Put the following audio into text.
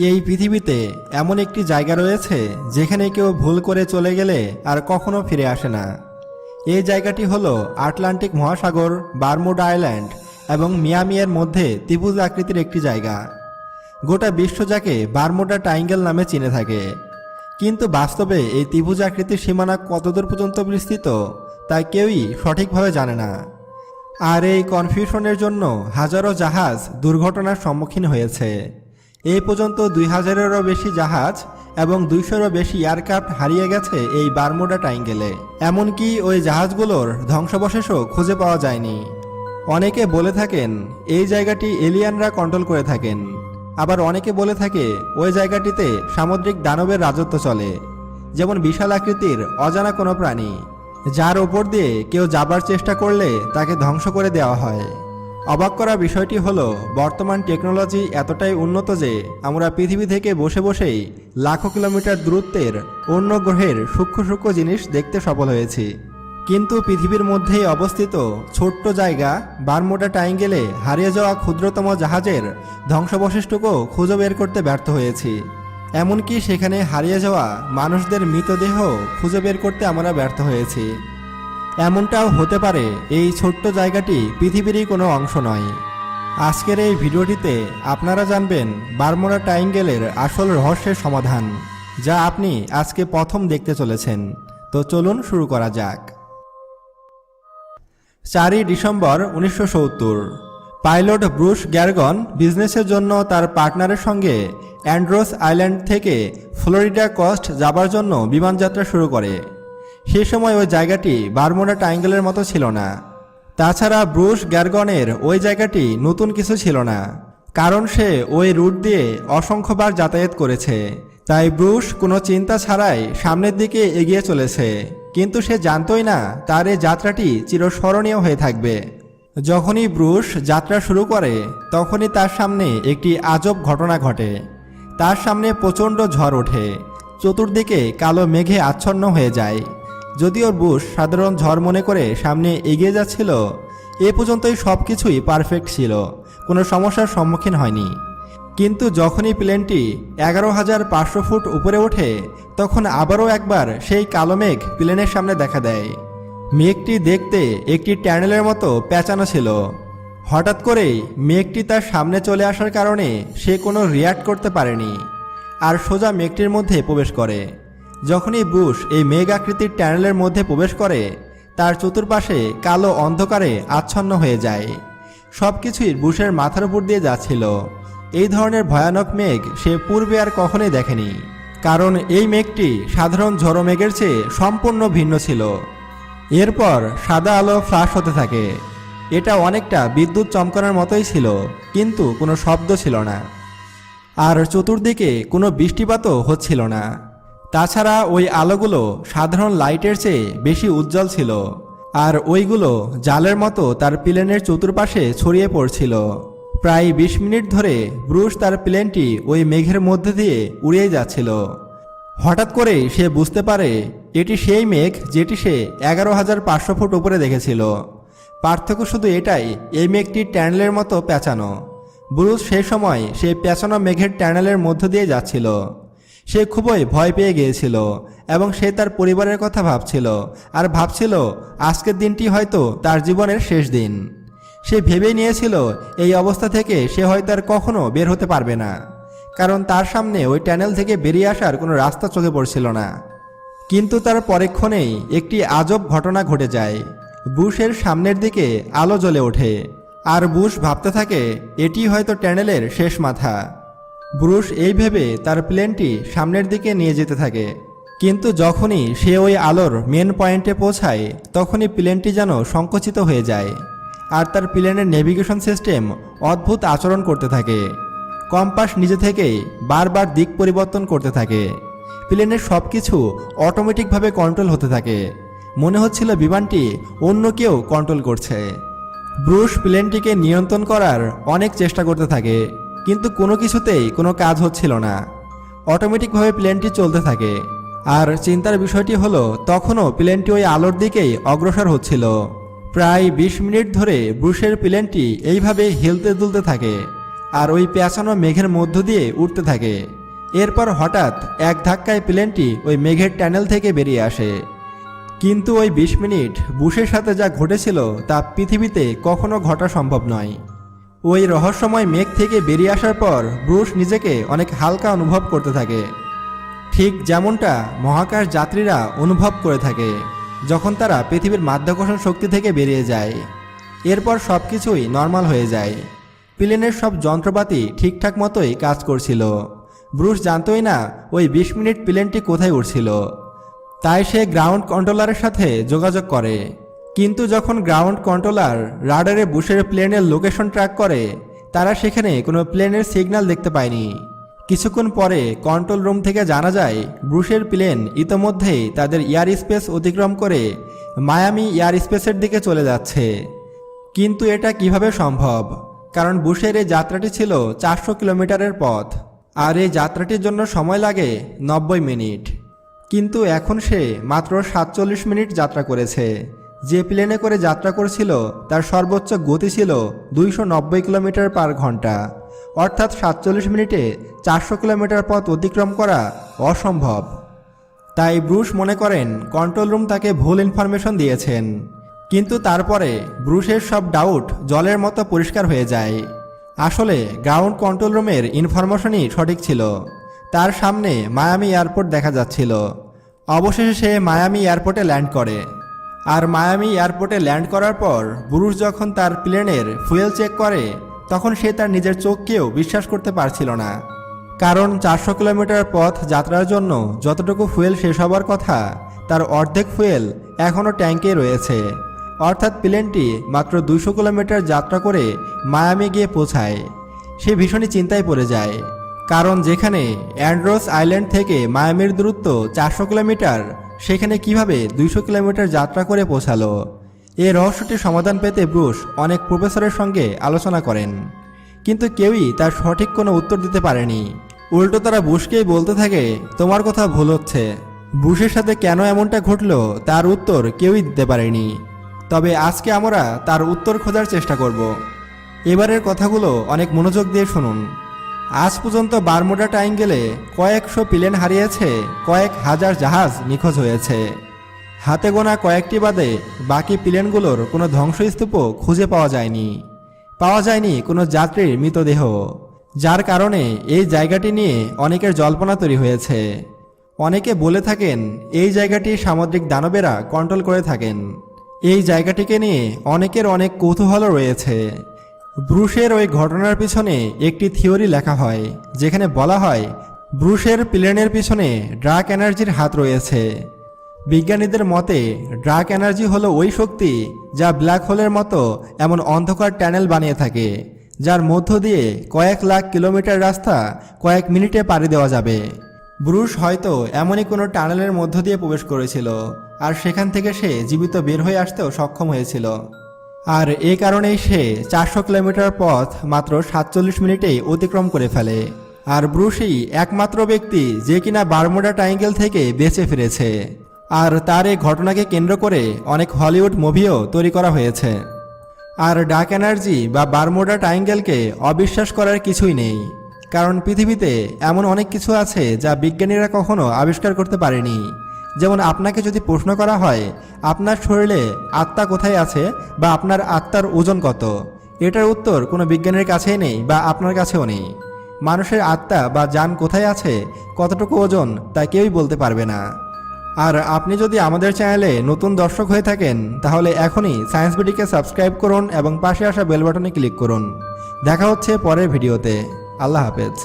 এই পৃথিবীতে এমন একটি জায়গা রয়েছে যেখানে কেউ ভুল করে চলে গেলে আর কখনো ফিরে আসে না। এই জায়গাটি হলো আটলান্টিক মহাসাগর, বারমুডা আইল্যান্ড এবং মিয়ামির মধ্যে ত্রিভুজ আকৃতির একটি জায়গা। গোটা বিশ্ব যাকে বারমুডা ট্রায়াঙ্গেল নামে চিনে থাকে। কিন্তু বাস্তবে এই ত্রিভুজ আকৃতির সীমানা কতদূর পর্যন্ত বিস্তৃত তা কেউই সঠিকভাবে জানে না। আর এই কনফিউশনের জন্য হাজারো জাহাজ দুর্ঘটনার সম্মুখীন হয়েছে। এই পর্যন্ত 2000-এরও বেশি জাহাজ এবং 200-এরও বেশি এয়ারক্রাফট হারিয়ে গেছে এই বারমুডা ট্রায়াঙ্গেলে। এমনকি ওই জাহাজগুলোর ধ্বংসাবশেষও খুঁজে পাওয়া যায়নি। অনেকে বলে থাকেন এই জায়গাটি এলিয়ানরা কন্ট্রোল করে থাকেন, আবার অনেকে বলে থাকে ওই জায়গাটিতে সামুদ্রিক দানবের রাজত্ব চলে, যেমন বিশাল আকৃতির অজানা কোনো প্রাণী যার ওপর দিয়ে কেউ যাবার চেষ্টা করলে তাকে ধ্বংস করে দেওয়া হয়। অবাক করা বিষয়টি হলো বর্তমান টেকনোলজি এতটাই উন্নত যে আমরা পৃথিবী থেকে বসে বসেই লাখো কিলোমিটার দূরত্বের অন্য গ্রহের সূক্ষ্ম সূক্ষ্ম জিনিস দেখতে সফল হয়েছি। কিন্তু পৃথিবীর মধ্যেই অবস্থিত ছোট্ট জায়গা বারমুডা ট্রায়াঙ্গেলে হারিয়ে যাওয়া ক্ষুদ্রতম জাহাজের ধ্বংসাবশেষটুকু খুঁজে বের করতে ব্যর্থ হয়েছি। এমনকি সেখানে হারিয়ে যাওয়া মানুষদের মৃতদেহ খুঁজে বের করতে আমরা ব্যর্থ হয়েছি। এমনটাও হতে পারে এই ছোট্ট জায়গাটি পৃথিবীরই কোনো অংশ নয়। আজকের এই ভিডিওটিতে আপনারা জানবেন বারমুডা ট্রায়াঙ্গেলের আসল রহস্যের সমাধান, যা আপনি আজকে প্রথম দেখতে চলেছেন। তো চলুন শুরু করা যাক। 4 ডিসেম্বর 1970 পাইলট ব্রুস গ্যারগন বিজনেসের জন্য তার পার্টনারের সঙ্গে অ্যান্ড্রোস আইল্যান্ড থেকে ফ্লোরিডা কোস্ট যাবার জন্য বিমানযাত্রা শুরু করে। সে সময় ওই জায়গাটি বারমুডা ট্রায়াঙ্গেলের মতো ছিল না। তাছাড়া ব্রুস গ্যারগনের ওই জায়গাটি নতুন কিছু ছিল না, কারণ সে ওই রুট দিয়ে অসংখ্যবার যাতায়াত করেছে। তাই ব্রুস কোনো চিন্তা ছাড়াই সামনের দিকে এগিয়ে চলেছে, কিন্তু সে জানতই না তার এই যাত্রাটি চিরস্মরণীয় হয়ে থাকবে। যখনই ব্রুস যাত্রা শুরু করে তখনই তার সামনে একটি আজব ঘটনা ঘটে। তার সামনে প্রচণ্ড ঝড় ওঠে, চতুর্দিকে কালো মেঘে আচ্ছন্ন হয়ে যায়। যদিও ব্রুস সাধারণ ঝড় মনে করে সামনে এগিয়ে যাচ্ছিল, এ পর্যন্তই সব কিছুই পারফেক্ট ছিল, কোনো সমস্যার সম্মুখীন হয়নি। কিন্তু যখনই প্লেনটি 11,500 ফুট উপরে ওঠে তখন আবারও একবার সেই কালো মেঘ প্লেনের সামনে দেখা দেয়। মেঘটি দেখতে একটি ট্যানেলের মতো পেঁচানো ছিল। হঠাৎ করেই মেঘটি তার সামনে চলে আসার কারণে সে কোনো রিয়্যাক্ট করতে পারেনি, আর সোজা মেঘটির মধ্যে প্রবেশ করে। যখনই ব্রুস এই মেঘ আকৃতির ট্যানেলের মধ্যে প্রবেশ করে তার চতুর্পাশে কালো অন্ধকারে আচ্ছন্ন হয়ে যায়। সব কিছুই ব্রুসের মাথার উপর দিয়ে যাচ্ছিল। এই ধরনের ভয়ানক মেঘ সে পূর্বে আর কখনোই দেখেনি, কারণ এই মেঘটি সাধারণ ঝড়ো মেঘের চেয়ে সম্পূর্ণ ভিন্ন ছিল। এরপর সাদা আলো ফ্লাশ হতে থাকে। এটা অনেকটা বিদ্যুৎ চমকানোর মতোই ছিল, কিন্তু কোনো শব্দ ছিল না। আর চতুর্দিকে কোনো বৃষ্টিপাতও হচ্ছিল না। তাছাড়া ওই আলোগুলো সাধারণ লাইটের চেয়ে বেশি উজ্জ্বল ছিল, আর ওইগুলো জালের মতো তার প্লেনের চতুর্পাশে ছড়িয়ে পড়ছিল। প্রায় 20 মিনিট ধরে ব্রুস তার প্লেনটি ওই মেঘের মধ্যে দিয়ে উড়িয়ে যাচ্ছিল। হঠাৎ করেই সে বুঝতে পারে এটি সেই মেঘ যেটি সে 11,500 ফুট উপরে দেখেছিল। পার্থক্য শুধু এটাই, এই মেঘটি ট্যানেলের মতো পেঁচানো। ব্রুস সেই সময় সেই পেঁচানো মেঘের ট্যানেলের মধ্য দিয়ে যাচ্ছিল। সে খুবই ভয় পেয়ে গিয়েছিল এবং সে তার পরিবারের কথা ভাবছিল, আর ভাবছিল আজকের দিনটি হয়তো তার জীবনের শেষ দিন। সে ভেবেই নিয়েছিল এই অবস্থা থেকে সে হয়তো আর কখনো বের হতে পারবে না, কারণ তার সামনে ওই ট্যানেল থেকে বেরিয়ে আসার কোনো রাস্তা চোখে পড়ছিল না। কিন্তু তার পরেক্ষণেই একটি আজব ঘটনা ঘটে যায়। ব্রুসের সামনের দিকে আলো জ্বলে ওঠে, আর ব্রুস ভাবতে থাকে এটি হয়তো ট্যানেলের শেষ মাথা। ব্রুস এই ভেবে তার প্লেনটি সামনের দিকে নিয়ে যেতে থাকে। কিন্তু যখনই সে ওই আলোর মেন পয়েন্টে পৌঁছায় তখনই প্লেনটি যেন সংকুচিত হয়ে যায়, আর তার প্লেনের নেভিগেশন সিস্টেম অদ্ভুত আচরণ করতে থাকে। কম্পাস নিজে থেকেই বারবার দিক পরিবর্তন করতে থাকে। প্লেনের সব কিছু অটোমেটিকভাবে কন্ট্রোল হতে থাকে। মনে হচ্ছিল বিমানটি অন্য কেউ কন্ট্রোল করছে। ব্রুস প্লেনটিকে নিয়ন্ত্রণ করার অনেক চেষ্টা করতে থাকে, কিন্তু কোনো কিছুতেই কোনো কাজ হচ্ছিল না। অটোমেটিকভাবে প্লেনটি চলতে থাকে। আর চিন্তার বিষয়টি হলো তখনও প্লেনটি ওই আলোর দিকেই অগ্রসর হচ্ছিল। প্রায় 20 মিনিট ধরে ব্রুসের প্লেনটি এইভাবে হেলতে দুলতে থাকে, আর ওই পেঁচানো মেঘের মধ্য দিয়ে উঠতে থাকে। এরপর হঠাৎ এক ধাক্কায় প্লেনটি ওই মেঘের টানেল থেকে বেরিয়ে আসে। কিন্তু ওই 20 মিনিট বুশের সাথে যা ঘটেছিল তা পৃথিবীতে কখনো ঘটা সম্ভব নয়। ওই রহস্যময় মেঘ থেকে বেরিয়ে আসার পর ব্রুস নিজেকে অনেক হালকা অনুভব করতে থাকে, ঠিক যেমনটা মহাকাশ যাত্রীরা অনুভব করে থাকে যখন তারা পৃথিবীর মাধ্যাকর্ষণ শক্তি থেকে বেরিয়ে যায়। এরপর সব কিছুই নর্মাল হয়ে যায়। প্লেনের সব যন্ত্রপাতি ঠিকঠাক মতোই কাজ করছিল। ব্রুস জানতই না ওই 20 মিনিট প্লেনটি কোথায় উঠছিল। তাই সে গ্রাউন্ড কন্ট্রোলারের সাথে যোগাযোগ করে। কিন্তু যখন গ্রাউন্ড কন্ট্রোলার রাডারে বুশের প্লেনের লোকেশন ট্র্যাক করে, তারা সেখানে কোনো প্লেনের সিগন্যাল দেখতে পায়নি। কিছুক্ষণ পরে কন্ট্রোল রুম থেকে জানা যায় ব্রুসের প্লেন ইতোমধ্যেই তাদের এয়ার স্পেস অতিক্রম করে মায়ামি এয়ার স্পেসের দিকে চলে যাচ্ছে। কিন্তু এটা কিভাবে সম্ভব? কারণ বুশের এই যাত্রাটি ছিল 400 কিলোমিটারের পথ, আর এই যাত্রাটির জন্য সময় লাগে 90 মিনিট। কিন্তু এখন সে মাত্র 47 মিনিট যাত্রা করেছে। যে প্লেনে করে যাত্রা করছিল তার সর্বোচ্চ গতি ছিল 290 কিলোমিটার পার ঘন্টা, অর্থাৎ 47 মিনিটে 400 কিলোমিটার পথ অতিক্রম করা অসম্ভব। তাই ব্রুস মনে করেন কন্ট্রোল রুম তাকে ভুল ইনফরমেশন দিয়েছেন। কিন্তু তারপরে ব্রুসের সব ডাউট জলের মতো পরিষ্কার হয়ে যায়। আসলে গ্রাউন্ড কন্ট্রোল রুমের ইনফরমেশনই সঠিক ছিল। তার সামনে মায়ামি এয়ারপোর্ট দেখা যাচ্ছিল। অবশেষে সে মায়ামি এয়ারপোর্টে ল্যান্ড করে। আর মায়ামি এয়ারপোর্টে ল্যান্ড করার পর ব্রুস যখন তার প্লেনের ফুয়েল চেক করে, তখন সে তার নিজের চোখকেও বিশ্বাস করতে পারছিল না। কারণ 400 কিলোমিটার পথ যাত্রার জন্য যতটুকু ফুয়েল শেষ হবার কথা, তার অর্ধেক ফুয়েল এখনও ট্যাঙ্কে রয়েছে। অর্থাৎ প্লেনটি মাত্র 200 কিলোমিটার যাত্রা করে মায়ামি গিয়ে পৌঁছায়। সে ভীষণই চিন্তায় পড়ে যায়, কারণ যেখানে অ্যান্ড্রোস আইল্যান্ড থেকে মায়ামির দূরত্ব 400 কিলোমিটার, সেখানে কিভাবে 200 কিলোমিটার যাত্রা করে পৌঁছালো। এই রহস্যটির সমাধান পেতে ব্রুস অনেক প্রফেসরের সঙ্গে আলোচনা করেন, কিন্তু কেউই তার সঠিক কোনো উত্তর দিতে পারেনি। উল্টো তারা বুশকেই বলতে থাকে, তোমার কথা ভুল হচ্ছে। বুশের সাথে কেন এমনটা ঘটল তার উত্তর কেউই দিতে পারেনি। তবে আজকে আমরা তার উত্তর খোঁজার চেষ্টা করব। এবারের কথাগুলো অনেক মনোযোগ দিয়ে শুনুন। আজ পর্যন্ত বারমুডা ট্রায়াঙ্গেলে কয়েকশো প্লেন হারিয়েছে, কয়েক হাজার জাহাজ নিখোঁজ হয়েছে। হাতে গোনা কয়েকটি বাদে বাকি প্লেনগুলোর কোনো ধ্বংসস্তূপও খুঁজে পাওয়া যায়নি কোনো যাত্রীর মৃতদেহ, যার কারণে এই জায়গাটি নিয়ে অনেকের জল্পনা তৈরি হয়েছে। অনেকে বলে থাকেন এই জায়গাটি সামুদ্রিক দানবেরা কন্ট্রোল করে থাকেন। এই জায়গাটিকে নিয়ে অনেকের অনেক কৌতূহল রয়েছে। ব্রুসের ওই ঘটনার পিছনে একটি থিওরি লেখা হয়, যেখানে বলা হয় ব্রুসের প্লেনের পিছনে ডার্ক এনার্জির হাত রয়েছে। বিজ্ঞানীদের মতে ডার্ক এনার্জি হলো ওই শক্তি যা ব্ল্যাক হোলের মতো এমন অন্ধকার টানেল বানিয়ে থাকে, যার মধ্য দিয়ে কয়েক লাখ কিলোমিটার রাস্তা কয়েক মিনিটে পাড়ি দেওয়া যাবে। ব্রুস হয়তো এমনই কোনো টানেলের মধ্য দিয়ে প্রবেশ করেছিল, আর সেখান থেকে সে জীবিত বের হয়ে আসতেও সক্ষম হয়েছিল। আর এই কারণেই সে 400 কিলোমিটার পথ মাত্র 47 মিনিটেই অতিক্রম করে ফেলে। আর ব্রুসই একমাত্র ব্যক্তি যে কিনা বারমুডা ট্রায়াঙ্গেল থেকে বেঁচে ফিরেছে। আর তার এই ঘটনাকে কেন্দ্র করে অনেক হলিউড মুভিও তৈরি করা হয়েছে। আর ডার্ক এনার্জি বা বারমুডা ট্রায়াঙ্গেলকে অবিশ্বাস করার কিছুই নেই, কারণ পৃথিবীতে এমন অনেক কিছু আছে যা বিজ্ঞানীরা কখনো আবিষ্কার করতে পারেনি। যেমন আপনাকে যদি প্রশ্ন করা হয় আপনার শরীরে আত্মা কোথায় আছে বা আপনার আত্মার ওজন কত, এটার উত্তর কোনো বিজ্ঞানীর কাছেই নেই বা আপনার কাছেও নেই। মানুষের আত্মা বা জান কোথায় আছে, কতটুকু ওজন, তা কেউই বলতে পারবে না। আর আপনি যদি আমাদের চ্যানেলে নতুন দর্শক হয়ে থাকেন, তাহলে এখনই সায়েন্স বিডিকে সাবস্ক্রাইব করুন এবং পাশে আসা বেল বাটনে ক্লিক করুন। দেখা হচ্ছে পরের ভিডিওতে। আল্লাহ হাফেজ।